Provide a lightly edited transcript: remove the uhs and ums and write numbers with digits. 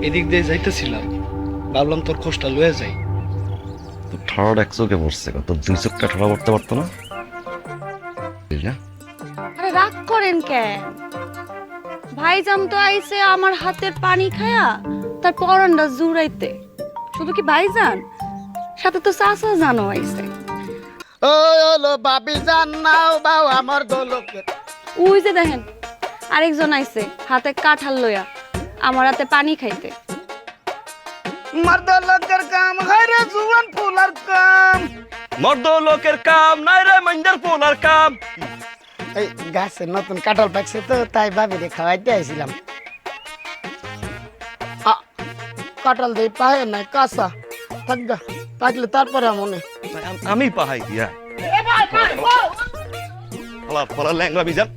এদিক দিয়ে যাইতেছিলাম, ভাবলাম তোর খোঁজটা লয়ে যাই। তো ঠাড়া এক চোখে পড়ছে, তো দুই চোখটা ঠাড়া পড়তে পারতো না? আরে রাগ করেন কেন? ভাইজান তো আইছে আমার হাতের পানি খায়া তার পরানটা জুড়াইতে। শুধু কি ভাইজান, সাথে তো চাচা জানো আইছে। ও হলো বাবি জান নাও বাও আমার দোলকে। ওই যে দেখেন আরেকজন আইছে হাতে কাঁঠাল লইয়া আমার হাতে পানি খাইতে। মর্দ লোকের কাম হায়রে জুয়ান ফুলার কাম। মর্দ লোকের কাম নাই রে মাইন্দার পোলার কাম। এই গাছে নতুন কাঁঠাল পাকছে তো তাই ভাবি রে খাওয়াইতে আইছিলাম। কাঁঠাল দেই পায় নাই কাঁচা থাকগা, পাকলে তারপরে মনে আমি পাহাই দিয়া পলা ল্যাংরা বিজান।